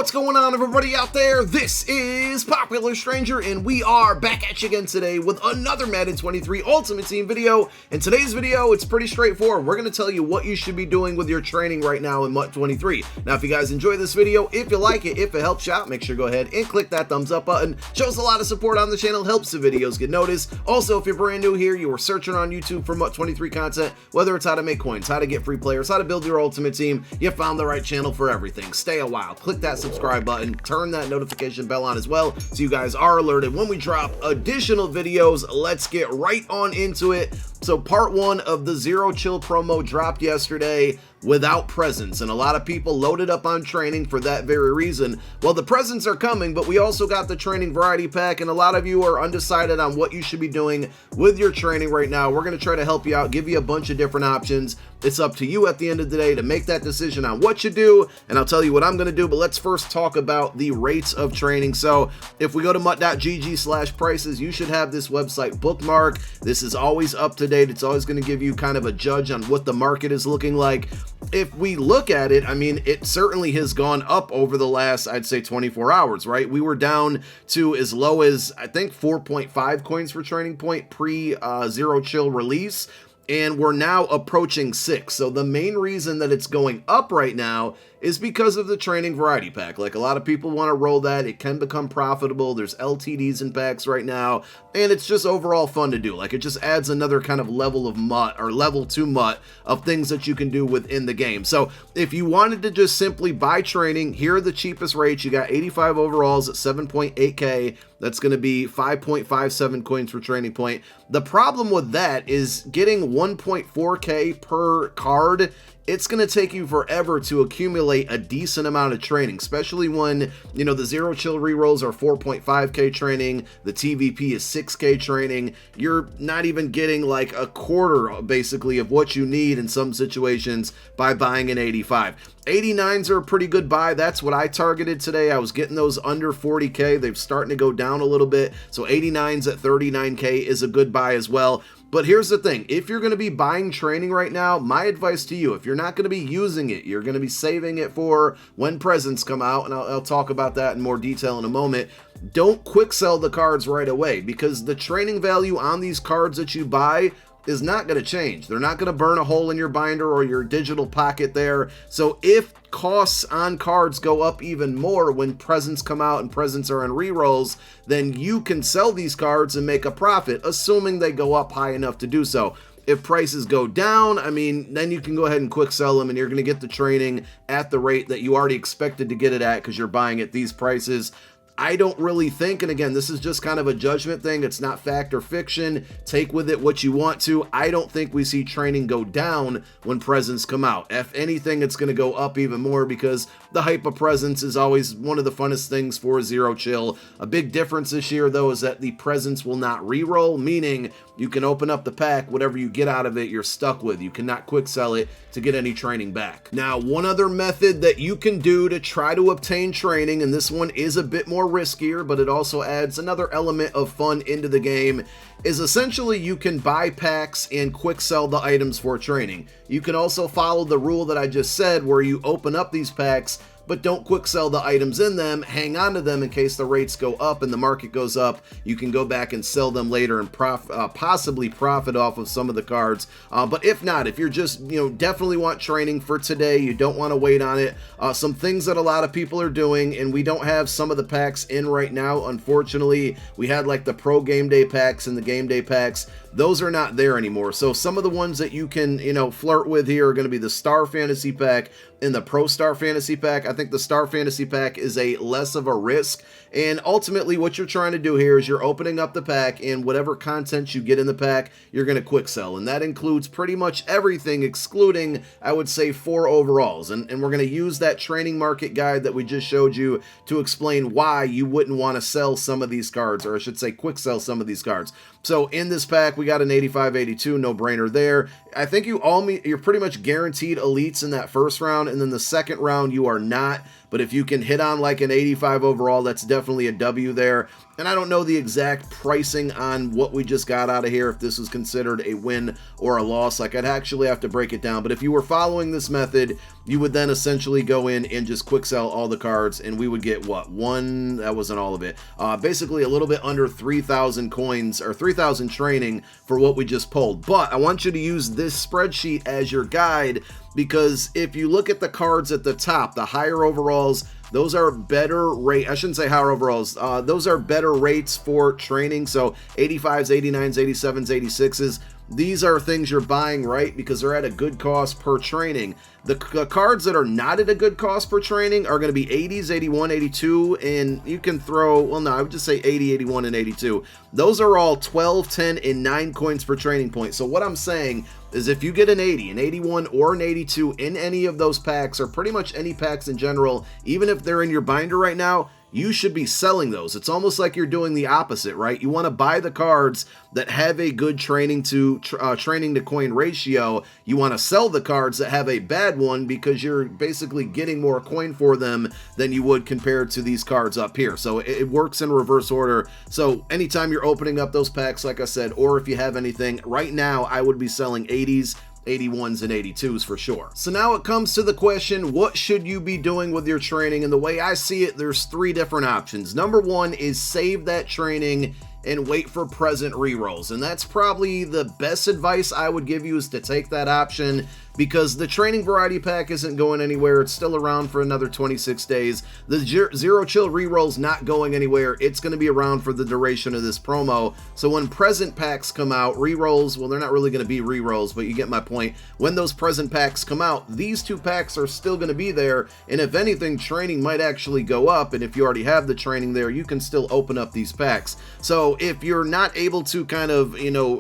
What's going on, everybody out there? This is Popular Stranger, and we are back at you again today with another Madden 23 Ultimate Team video. In today's video, it's pretty straightforward. We're going to tell you what you should be doing with your training right now in MUT 23. Now, if you guys enjoy this video, if you like it, if it helps you out, make sure to go ahead and click that thumbs up button. Shows a lot of support on the channel, helps the videos get noticed. Also, if you're brand new here, you were searching on YouTube for MUT 23 content, whether it's how to make coins, how to get free players, how to build your ultimate team, you found the right channel for everything. Stay a while. Click that subscribe button, turn that notification bell on as well so you guys are alerted when we drop additional videos. Let's get right on into it. So part one of the Zero Chill promo dropped yesterday without presents, and a lot of people loaded up on training for that very reason. Well, the presents are coming, but we also got the training variety pack, and a lot of you are undecided on what you should be doing with your training right now. We're going to try to help you out, give you a bunch of different options. It's up to you at the end of the day to make that decision on what you do, and I'll tell you what I'm going to do, but let's first talk about the rates of training. So if we go to mut.gg/prices, you should have this website bookmarked. This is always up to date. It's always going to give you kind of a judge on what the market is looking like. If we look at it, I mean, it certainly has gone up over the last, I'd say, 24 hours, right? We were down to as low as, I think, 4.5 coins for Training Point pre-Zero Chill release, and we're now approaching 6. So the main reason that it's going up right now is because of the training variety pack. Like, a lot of people want to roll that. It can become profitable. There's LTDs and packs right now, and it's just overall fun to do. Like, it just adds another kind of level of MUT, or level 2 MUT, of things that you can do within the game. So if you wanted to just simply buy training, here are the cheapest rates. You got 85 overalls at 7.8k. That's going to be 5.57 coins for Training Point. The problem with that is getting 1.4k per card. It's going to take you forever to accumulate a decent amount of training, especially when, you know, the Zero Chill rerolls are 4.5k training, the TVP is 6k training. You're not even getting like a quarter, basically, of what you need in some situations by buying an 85. 89s are a pretty good buy. That's what I targeted today. I was getting those under 40k. They're starting to go down a little bit. So 89s at 39k is a good buy as well. But here's the thing, if you're going to be buying training right now, my advice to you, if you're not going to be using it, you're going to be saving it for when presents come out, and I'll talk about that in more detail in a moment. Don't quick sell the cards right away, because the training value on these cards that you buy is not going to change. They're not going to burn a hole in your binder or your digital pocket there. So if costs on cards go up even more when presents come out and presents are in rerolls, then you can sell these cards and make a profit, assuming they go up high enough to do so. If prices go down, I mean, then you can go ahead and quick sell them, and you're going to get the training at the rate that you already expected to get it at because you're buying at these prices. I don't really think, and again, this is just kind of a judgment thing. It's not fact or fiction. Take with it what you want to. I don't think we see training go down when presents come out. If anything, it's going to go up even more because the hype of presents is always one of the funnest things for Zero Chill. A big difference this year, though, is that the presents will not reroll, meaning you can open up the pack, whatever you get out of it, you're stuck with. You cannot quick sell it to get any training back. Now, one other method that you can do to try to obtain training, and this one is a bit more riskier, but it also adds another element of fun into the game, is essentially you can buy packs and quick sell the items for training. You can also follow the rule that I just said, where you open up these packs but don't quick sell the items in them, hang on to them in case the rates go up and the market goes up. You can go back and sell them later and possibly profit off of some of the cards. But if not, if you're just, you know, definitely want training for today, you don't want to wait on it, some things that a lot of people are doing, and we don't have some of the packs in right now, unfortunately. We had like the Pro Game Day packs and the Game Day packs. Those are not there anymore. So some of the ones that you can, you know, flirt with here are going to be the Star Fantasy Pack and the Pro Star Fantasy Pack. I think the Star Fantasy Pack is a less of a risk. And ultimately what you're trying to do here is you're opening up the pack, and whatever content you get in the pack, you're going to quick sell. And that includes pretty much everything excluding, I would say, 4 overalls. And we're going to use that training market guide that we just showed you to explain why you wouldn't want to sell some of these cards, or I should say quick sell some of these cards. So in this pack, we got an 85, 82, no brainer there. I think you're pretty much guaranteed elites in that first round, and then the second round you are not. But if you can hit on like an 85 overall, that's definitely a W there. And I don't know the exact pricing on what we just got out of here, if this was considered a win or a loss. Like, I'd actually have to break it down. But if you were following this method, you would then essentially go in and just quick sell all the cards, and we would get what? That wasn't all of it. Basically a little bit under 3,000 coins, or 3,000 training for what we just pulled. But I want you to use this spreadsheet as your guide, because if you look at the cards at the top, the higher overalls, those are better rate. I shouldn't say higher overalls. Those are better rates for training. So 85s, 89s, 87s, 86s. These are things you're buying, right? Because they're at a good cost per training. The cards that are not at a good cost per training are going to be 80s, 81, 82, and you can throw, well, no, I would just say 80, 81, and 82. Those are all 12, 10, and 9 coins per training point. So what I'm saying is if you get an 80, an 81, or an 82 in any of those packs, or pretty much any packs in general, even if they're in your binder right now, you should be selling those. It's almost like you're doing the opposite, right? You want to buy the cards that have a good training to coin ratio. You want to sell the cards that have a bad one, because you're basically getting more coin for them than you would compared to these cards up here. So it works in reverse order. So anytime you're opening up those packs, like I said, or if you have anything right now, I would be selling 80s, 81s, and 82s for sure. So now it comes to the question, what should you be doing with your training? And the way I see it, there's 3 different options. Number 1 is save that training and wait for present rerolls. And that's probably the best advice I would give you, is to take that option, because the training variety pack isn't going anywhere. It's still around for another 26 days. The Zero Chill reroll's not going anywhere. It's going to be around for the duration of this promo. So when present packs come out, rerolls, well, they're not really going to be rerolls, but you get my point. When those present packs come out, these 2 packs are still going to be there, and if anything, training might actually go up, and if you already have the training there, you can still open up these packs. So if you're not able to kind of,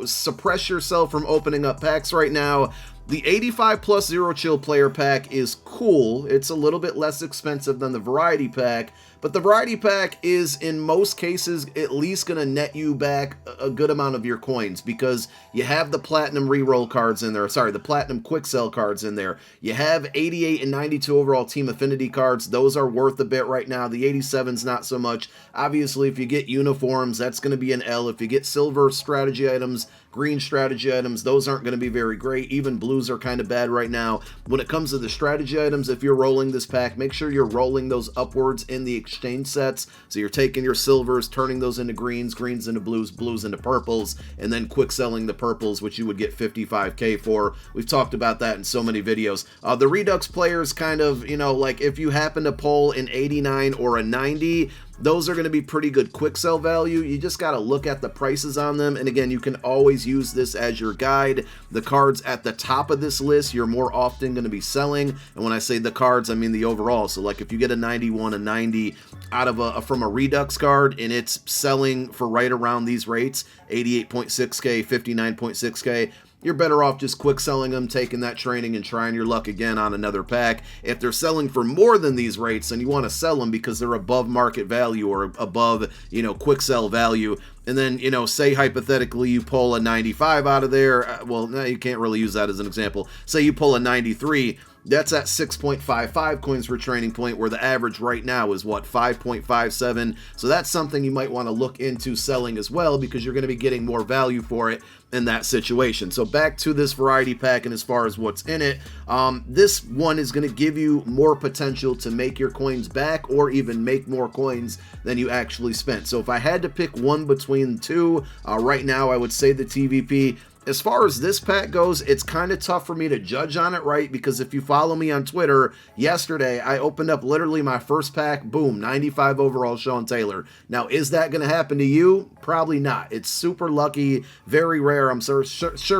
suppress yourself from opening up packs right now, the 85 plus Zero Chill player pack is cool. It's a little bit less expensive than the variety pack, but the variety pack is in most cases at least going to net you back a good amount of your coins, because you have the platinum reroll cards in there. Sorry, the platinum quick sell cards in there. You have 88 and 92 overall team affinity cards. Those are worth a bit right now. The 87's not so much. Obviously, if you get uniforms, that's going to be an L. If you get silver strategy items, green strategy items, those aren't going to be very great. Even blues are kind of bad right now. When it comes to the strategy items, if you're rolling this pack, make sure you're rolling those upwards in the exchange sets. So you're taking your silvers, turning those into greens, greens into blues, blues into purples, and then quick selling the purples, which you would get 55k for. We've talked about that in so many videos. The Redux players kind of, like if you happen to pull an 89 or a 90, those are going to be pretty good quick sell value. You just got to look at the prices on them. And again, you can always use this as your guide. The cards at the top of this list, you're more often going to be selling. And when I say the cards, I mean the overall. So like if you get a 91, a 90 out of from a Redux card, and it's selling for right around these rates, 88.6k, 59.6k, you're better off just quick selling them, taking that training, and trying your luck again on another pack. If they're selling for more than these rates, then you want to sell them because they're above market value, or above, quick sell value. And then, say hypothetically you pull a 95 out of there. Well, no, you can't really use that as an example. Say you pull a 93. That's at 6.55 coins per training point, where the average right now is what, 5.57. So that's something you might want to look into selling as well, because you're going to be getting more value for it in that situation. So back to this variety pack, and as far as what's in it, this one is going to give you more potential to make your coins back, or even make more coins than you actually spent. So if I had to pick one between the two, right now I would say the TVP. As far as this pack goes, it's kind of tough for me to judge on it, right? Because if you follow me on Twitter, yesterday I opened up literally my first pack, boom, 95 overall Sean Taylor. Now, is that going to happen to you? Probably not. It's super lucky, very rare. I'm sure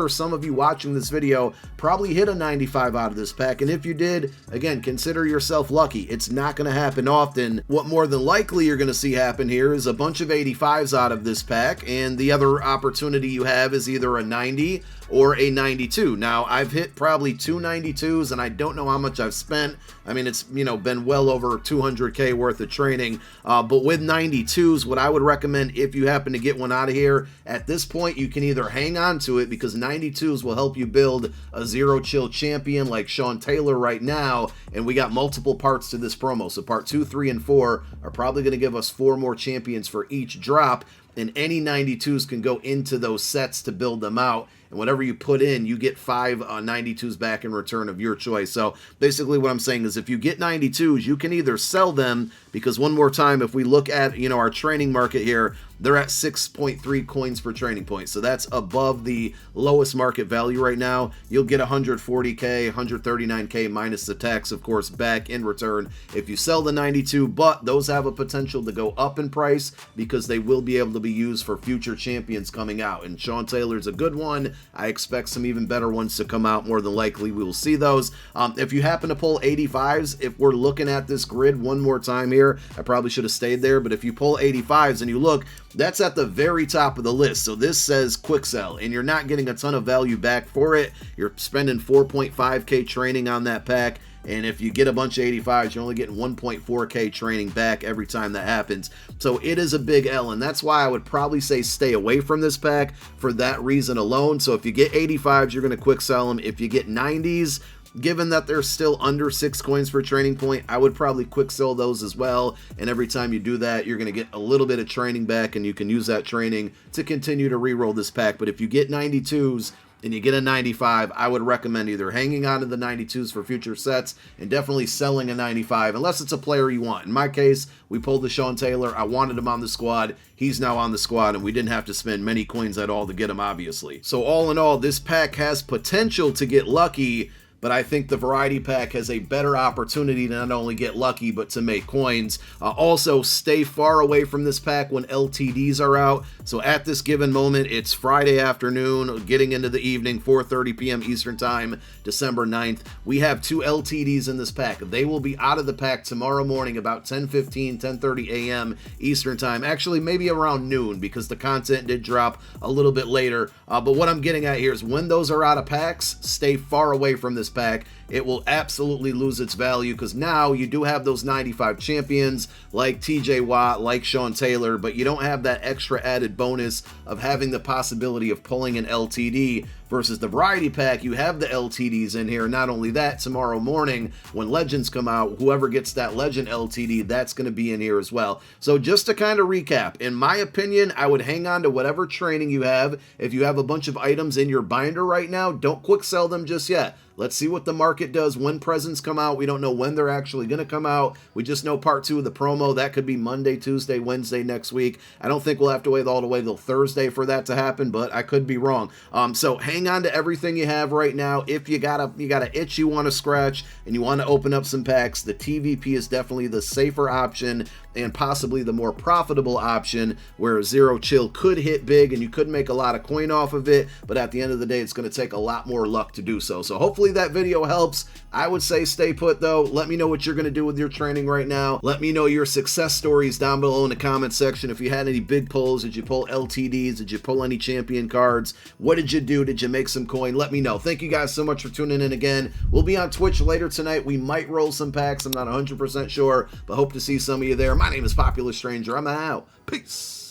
some of you watching this video probably hit a 95 out of this pack, and if you did, again, consider yourself lucky. It's not going to happen often. What more than likely you're going to see happen here is a bunch of 85s out of this pack, and the other opportunity you have is either a 90 90 or a 92. Now, I've hit probably two 92s, and I don't know how much I've spent. I mean, it's, you know, been well over 200K worth of training, but with 92s, what I would recommend if you happen to get one out of here, at this point, you can either hang on to it because 92s will help you build a zero chill champion like Sean Taylor right now, and we got multiple parts to this promo. So part 2, 3, and 4 are probably going to give us 4 more champions for each drop, and any 92s can go into those sets to build them out. And whatever you put in, you get 5 92s back in return of your choice. So basically what I'm saying is if you get 92s, you can either sell them, because one more time, if we look at, you know, our training market here, they're at 6.3 coins per training point. So that's above the lowest market value right now. You'll get 140K, 139K minus the tax, of course, back in return if you sell the 92, but those have a potential to go up in price because they will be able to be used for future champions coming out. And Sean Taylor's a good one. I expect some even better ones to come out. More than likely, we will see those. If you happen to pull 85s, if we're looking at this grid one more time here, I probably should have stayed there, but if you pull 85s and you look, that's at the very top of the list. So this says quick sell, and you're not getting a ton of value back for it. You're spending 4.5K training on that pack, and if you get a bunch of 85s, you're only getting 1.4K training back every time that happens. So it is a big L, and that's why I would probably say stay away from this pack for that reason alone. So if you get 85s, you're going to quick sell them. If you get 90s, given that they're still under 6 coins per training point, I would probably quick sell those as well. And every time you do that, you're going to get a little bit of training back, and you can use that training to continue to re-roll this pack. But if you get 92s and you get a 95, I would recommend either hanging on to the 92s for future sets and definitely selling a 95, unless it's a player you want. In my case, we pulled the Sean Taylor. I wanted him on the squad. He's now on the squad, and we didn't have to spend many coins at all to get him, obviously. So all in all, this pack has potential to get lucky, but I think the variety pack has a better opportunity to not only get lucky, but to make coins. Also, stay far away from this pack when LTDs are out. So at this given moment, it's Friday afternoon, getting into the evening, 4:30 p.m. Eastern Time, December 9th. We have 2 LTDs in this pack. They will be out of the pack tomorrow morning about 10:15, 10:30 a.m. Eastern Time. Actually, maybe around noon, because the content did drop a little bit later. But what I'm getting at here is when those are out of packs, stay far away from this pack. It will absolutely lose its value, because now you do have those 95 champions like TJ Watt, like Sean Taylor, but you don't have that extra added bonus of having the possibility of pulling an LTD. Versus the variety pack, you have the LTDs in here. Not only that, tomorrow morning when legends come out, whoever gets that legend LTD, that's going to be in here as well. So just to kind of recap, in my opinion, I would hang on to whatever training you have. If you have a bunch of items in your binder right now, don't quick sell them just yet. Let's see what the market does when presents come out. We don't know when they're actually going to come out. We just know part 2 of the promo. That could be Monday, Tuesday, Wednesday next week. I don't think we'll have to wait all the way till Thursday for that to happen, but I could be wrong. So hang on to everything you have right now. If you got a itch you want to scratch and you want to open up some packs, the TVP is definitely the safer option and possibly the more profitable option, where Zero Chill could hit big and you could make a lot of coin off of it, but at the end of the day, it's going to take a lot more luck to do so. So hopefully that video helps. I would say stay put though. Let me know what you're going to do with your training right now. Let me know your success stories down below in the comment section. If you had any big pulls, did you pull LTDs? Did you pull any champion cards? What did you do? Did you make some coin? Let me know. Thank you guys so much for tuning in again. We'll be on Twitch later tonight. We might roll some packs. I'm not 100% sure, but hope to see some of you there. My name is Popular Stranger. I'm out. Peace.